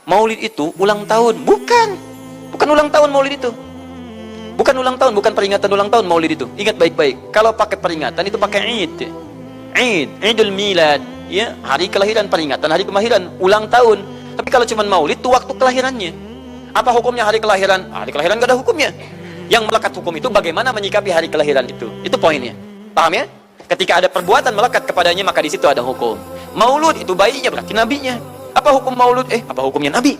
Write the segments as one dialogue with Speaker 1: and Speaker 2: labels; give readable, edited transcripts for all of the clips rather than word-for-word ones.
Speaker 1: Maulid itu ulang tahun. Bukan. Bukan ulang tahun maulid itu. Bukan ulang tahun, bukan peringatan ulang tahun maulid itu. Ingat baik-baik. Kalau pakai peringatan itu pakai Id. Id, Idul Milad, ya, hari kelahiran, peringatan hari kelahiran, ulang tahun. Tapi kalau cuma maulid itu waktu kelahirannya. Apa hukumnya hari kelahiran? Hari kelahiran gak ada hukumnya. Yang melekat hukum itu bagaimana menyikapi hari kelahiran itu. Itu poinnya. Paham ya? Ketika ada perbuatan melekat kepadanya, maka di situ ada hukum. Maulud itu bayinya berarti nabinya. Apa hukum maulud? Apa hukumnya nabi?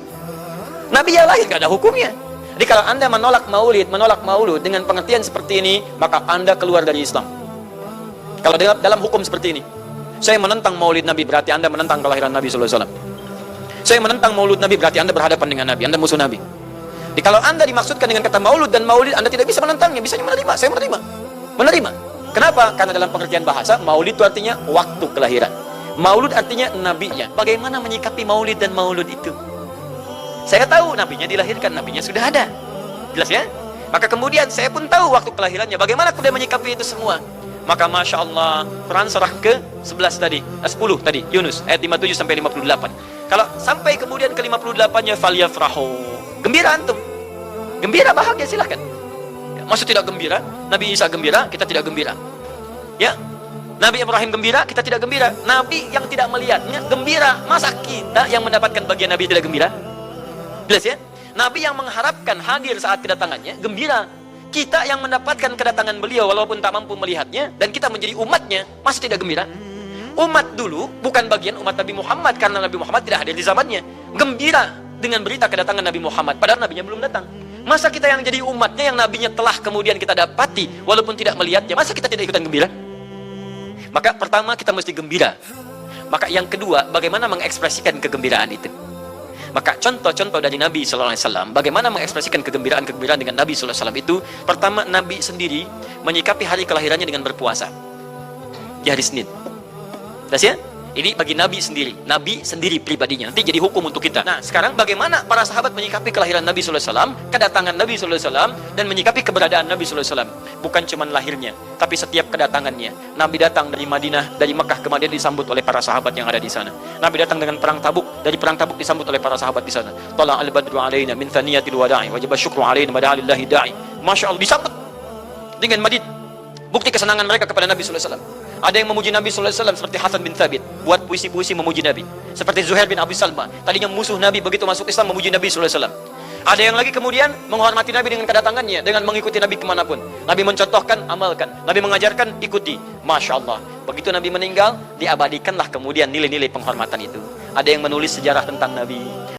Speaker 1: Nabi yang lahir gak ada hukumnya. Jadi kalau Anda menolak maulud dengan pengertian seperti ini, maka Anda keluar dari Islam. Kalau dalam hukum seperti ini, saya menentang maulid Nabi, berarti Anda menentang kelahiran Nabi sallallahu alaihi wasallam. Saya menentang maulud Nabi, berarti Anda berhadapan dengan Nabi, Anda musuh Nabi. Jadi kalau Anda dimaksudkan dengan kata maulud dan maulid, Anda tidak bisa menentangnya, bisanya menerima. Saya menerima. Kenapa? Karena dalam pengertian bahasa, maulid itu artinya waktu kelahiran. Maulud artinya nabinya. Bagaimana menyikapi maulid dan maulud itu? Saya tahu nabinya dilahirkan, nabinya sudah ada. Jelas ya? Maka kemudian saya pun tahu waktu kelahirannya. Bagaimana kemudian menyikapi itu semua? Maka Masya Allah, Quran surah ke-11 tadi, 10 tadi, Yunus, ayat 57 sampai 58. Kalau sampai kemudian ke 58-nya, falyafrahu. Gembira antum. Gembira, bahagia, silahkan. Ya, maksud tidak gembira, Nabi Isa gembira, kita tidak gembira. Ya, Nabi Ibrahim gembira, kita tidak gembira. Nabi yang tidak melihatnya gembira. Masa kita yang mendapatkan bagian Nabi tidak gembira? Jelas ya? Nabi yang mengharapkan hadir saat kedatangannya gembira. Kita yang mendapatkan kedatangan beliau walaupun tak mampu melihatnya, dan kita menjadi umatnya, masih tidak gembira? Umat dulu bukan bagian umat Nabi Muhammad, karena Nabi Muhammad tidak hadir di zamannya. Gembira dengan berita kedatangan Nabi Muhammad, padahal nabinya belum datang. Masa kita yang jadi umatnya, yang nabinya telah kemudian kita dapati walaupun tidak melihatnya, masa kita tidak ikutan gembira? Maka pertama kita mesti gembira. Maka yang kedua, bagaimana mengekspresikan kegembiraan itu? Maka contoh-contoh dari Nabi Sallallahu Alaihi Wasallam, bagaimana mengekspresikan kegembiraan dengan Nabi Sallallahu Alaihi Wasallam itu, pertama Nabi sendiri menyikapi hari kelahirannya dengan berpuasa di hari Senin. Jelas ya? Ini bagi Nabi sendiri pribadinya. Nanti jadi hukum untuk kita. Nah, sekarang bagaimana para sahabat menyikapi kelahiran Nabi Sallallahu Alaihi Wasallam, kedatangan Nabi Sallallahu Alaihi Wasallam, dan menyikapi keberadaan Nabi Sallallahu Alaihi Wasallam. Bukan cuma lahirnya, tapi setiap kedatangannya. Nabi datang dari Madinah, dari Mekah ke Madinah disambut oleh para sahabat yang ada di sana. Nabi datang dengan perang Tabuk, dari perang Tabuk disambut oleh para sahabat di sana. Tala al-badru alaina min thaniyatil wada'i wajib syukru alaina mada'alillahi da'i. Masya Allah, disambut dengan madid. Bukti kesenangan mereka kepada Nabi Sallallahu Alaihi Wasallam. Ada yang memuji Nabi Sallallahu Alaihi Wasallam seperti Hasan bin Thabit, buat puisi-puisi memuji Nabi. Seperti Zuhair bin Abi Salma, tadinya musuh Nabi, begitu masuk Islam memuji Nabi Sallallahu Alaihi Wasallam. Ada yang lagi kemudian menghormati Nabi dengan kedatangannya, dengan mengikuti Nabi kemanapun. Nabi mencontohkan, amalkan. Nabi mengajarkan, ikuti. Masya Allah. Begitu Nabi meninggal, diabadikanlah kemudian nilai-nilai penghormatan itu. Ada yang menulis sejarah tentang Nabi.